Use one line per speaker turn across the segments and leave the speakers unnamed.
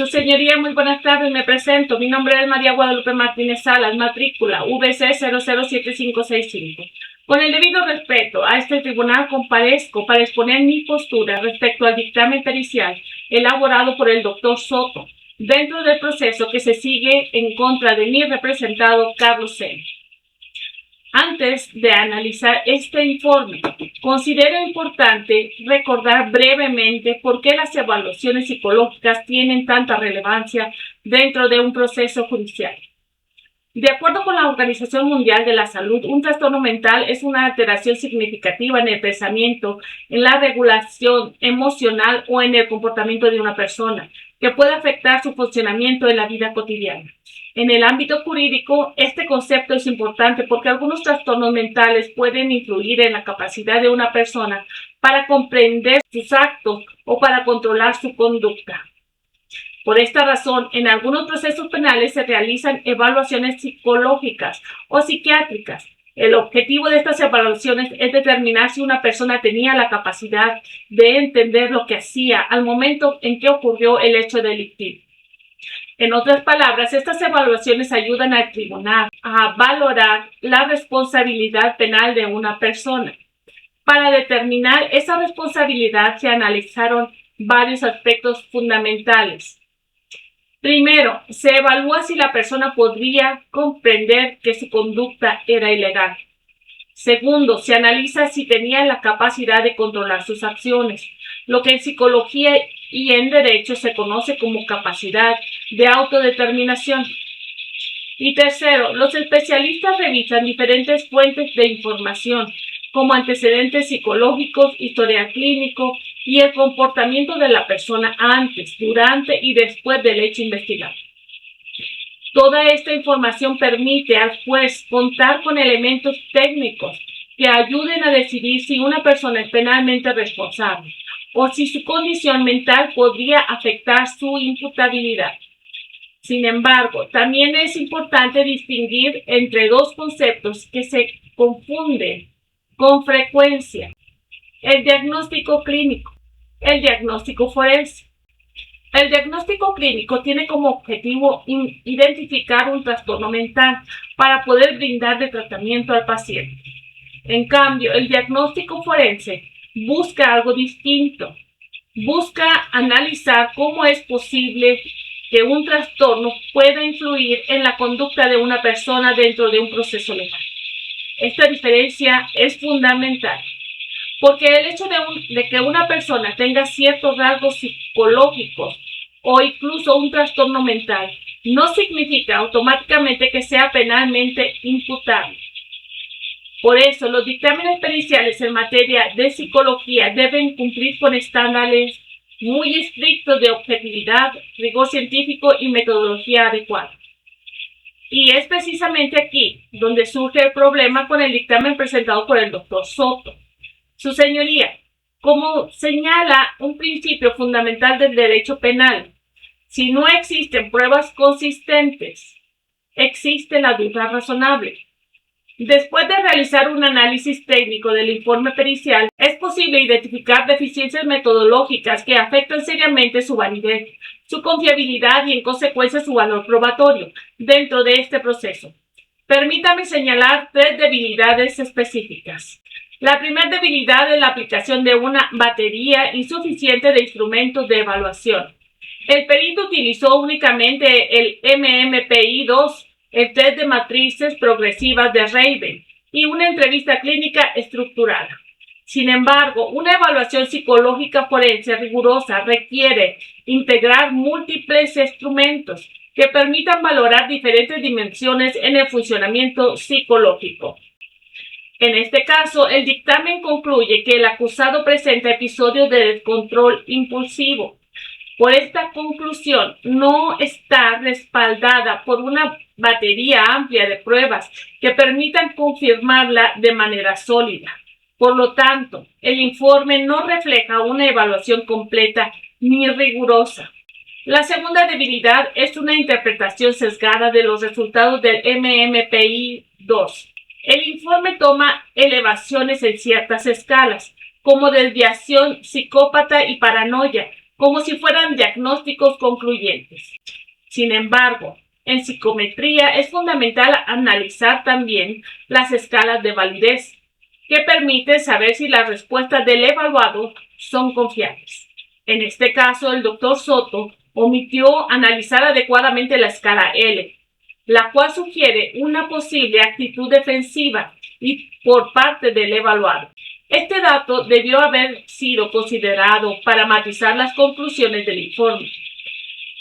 Su señoría, muy buenas tardes, me presento. Mi nombre es María Guadalupe Martínez Salas, matrícula VC 007565. Con el debido respeto a este tribunal comparezco para exponer mi postura respecto al dictamen pericial elaborado por el doctor Soto, dentro del proceso que se sigue en contra de mi representado Carlos C. Antes de analizar este informe, considero importante recordar brevemente por qué las evaluaciones psicológicas tienen tanta relevancia dentro de un proceso judicial. De acuerdo con la Organización Mundial de la Salud, un trastorno mental es una alteración significativa en el pensamiento, en la regulación emocional o en el comportamiento de una persona, que puede afectar su funcionamiento en la vida cotidiana. En el ámbito jurídico, este concepto es importante porque algunos trastornos mentales pueden influir en la capacidad de una persona para comprender sus actos o para controlar su conducta. Por esta razón, en algunos procesos penales se realizan evaluaciones psicológicas o psiquiátricas. El objetivo de estas evaluaciones es determinar si una persona tenía la capacidad de entender lo que hacía al momento en que ocurrió el hecho delictivo. En otras palabras, estas evaluaciones ayudan al tribunal a valorar la responsabilidad penal de una persona. Para determinar esa responsabilidad se analizaron varios aspectos fundamentales. Primero, se evalúa si la persona podría comprender que su conducta era ilegal. Segundo, se analiza si tenía la capacidad de controlar sus acciones, lo que en psicología y en derecho se conoce como capacidad de autodeterminación. Y tercero, los especialistas revisan diferentes fuentes de información, como antecedentes psicológicos, historial clínico y el comportamiento de la persona antes, durante y después del hecho investigado. Toda esta información permite al juez contar con elementos técnicos que ayuden a decidir si una persona es penalmente responsable o si su condición mental podría afectar su imputabilidad. Sin embargo, también es importante distinguir entre dos conceptos que se confunden con frecuencia: el diagnóstico clínico, el diagnóstico forense. El diagnóstico clínico tiene como objetivo identificar un trastorno mental para poder brindarle tratamiento al paciente. En cambio, el diagnóstico forense busca algo distinto. Busca analizar cómo es posible que un trastorno pueda influir en la conducta de una persona dentro de un proceso legal. Esta diferencia es fundamental, porque el hecho de que una persona tenga ciertos rasgos psicológicos o incluso un trastorno mental no significa automáticamente que sea penalmente imputable. Por eso, los dictámenes periciales en materia de psicología deben cumplir con estándares muy estrictos de objetividad, rigor científico y metodología adecuada. Y es precisamente aquí donde surge el problema con el dictamen presentado por el doctor Soto. Su señoría, como señala un principio fundamental del derecho penal, si no existen pruebas consistentes, existe la duda razonable. Después de realizar un análisis técnico del informe pericial, es posible identificar deficiencias metodológicas que afectan seriamente su validez, su confiabilidad y en consecuencia su valor probatorio dentro de este proceso. Permítame señalar tres debilidades específicas. La primera debilidad es la aplicación de una batería insuficiente de instrumentos de evaluación. El perito utilizó únicamente el MMPI-2, el test de matrices progresivas de Raven y una entrevista clínica estructurada. Sin embargo, una evaluación psicológica forense rigurosa requiere integrar múltiples instrumentos que permitan valorar diferentes dimensiones en el funcionamiento psicológico. En este caso, el dictamen concluye que el acusado presenta episodios de descontrol impulsivo. Por esta conclusión, no está respaldada por una batería amplia de pruebas que permitan confirmarla de manera sólida. Por lo tanto, el informe no refleja una evaluación completa ni rigurosa. La segunda debilidad es una interpretación sesgada de los resultados del MMPI-2. El informe toma elevaciones en ciertas escalas, como desviación psicópata y paranoia, como si fueran diagnósticos concluyentes. Sin embargo, en psicometría es fundamental analizar también las escalas de validez, que permiten saber si las respuestas del evaluado son confiables. En este caso, el doctor Soto omitió analizar adecuadamente la escala L, la cual sugiere una posible actitud defensiva y por parte del evaluado. Este dato debió haber sido considerado para matizar las conclusiones del informe.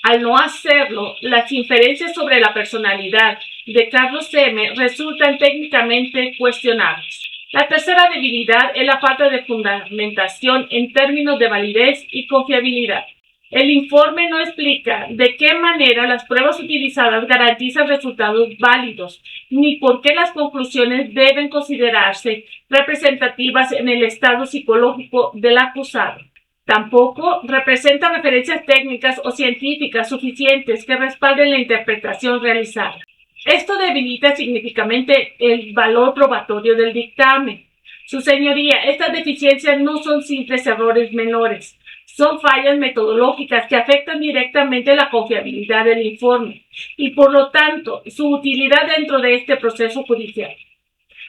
Al no hacerlo, las inferencias sobre la personalidad de Carlos M. resultan técnicamente cuestionables. La tercera debilidad es la falta de fundamentación en términos de validez y confiabilidad. El informe no explica de qué manera las pruebas utilizadas garantizan resultados válidos, ni por qué las conclusiones deben considerarse representativas en el estado psicológico del acusado. Tampoco representa referencias técnicas o científicas suficientes que respalden la interpretación realizada. Esto debilita significativamente el valor probatorio del dictamen. Su señoría, estas deficiencias no son simples errores menores, son fallas metodológicas que afectan directamente la confiabilidad del informe y, por lo tanto, su utilidad dentro de este proceso judicial.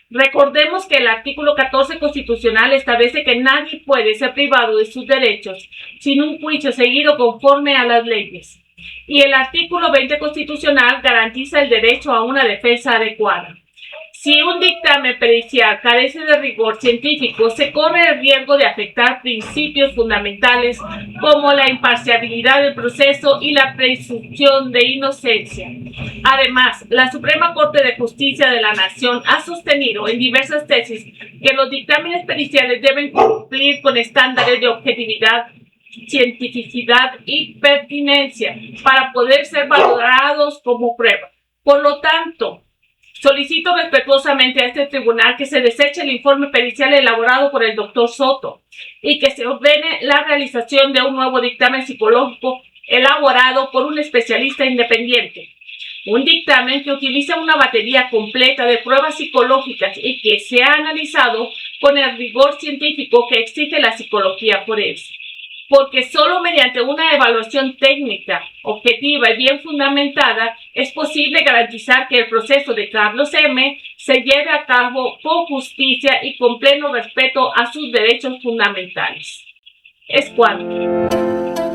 Recordemos que el artículo 14 constitucional establece que nadie puede ser privado de sus derechos sin un juicio seguido conforme a las leyes. Y el artículo 20 constitucional garantiza el derecho a una defensa adecuada. Si un dictamen pericial carece de rigor científico, se corre el riesgo de afectar principios fundamentales como la imparcialidad del proceso y la presunción de inocencia. Además, la Suprema Corte de Justicia de la Nación ha sostenido en diversas tesis que los dictámenes periciales deben cumplir con estándares de objetividad, cientificidad y pertinencia para poder ser valorados como prueba. Por lo tanto, solicito respetuosamente a este tribunal que se deseche el informe pericial elaborado por el doctor Soto y que se ordene la realización de un nuevo dictamen psicológico elaborado por un especialista independiente. Un dictamen que utilice una batería completa de pruebas psicológicas y que sea analizado con el rigor científico que exige la psicología forense. Porque solo mediante una evaluación técnica, objetiva y bien fundamentada es posible garantizar que el proceso de Carlos M. se lleve a cabo con justicia y con pleno respeto a sus derechos fundamentales. Es cuanto.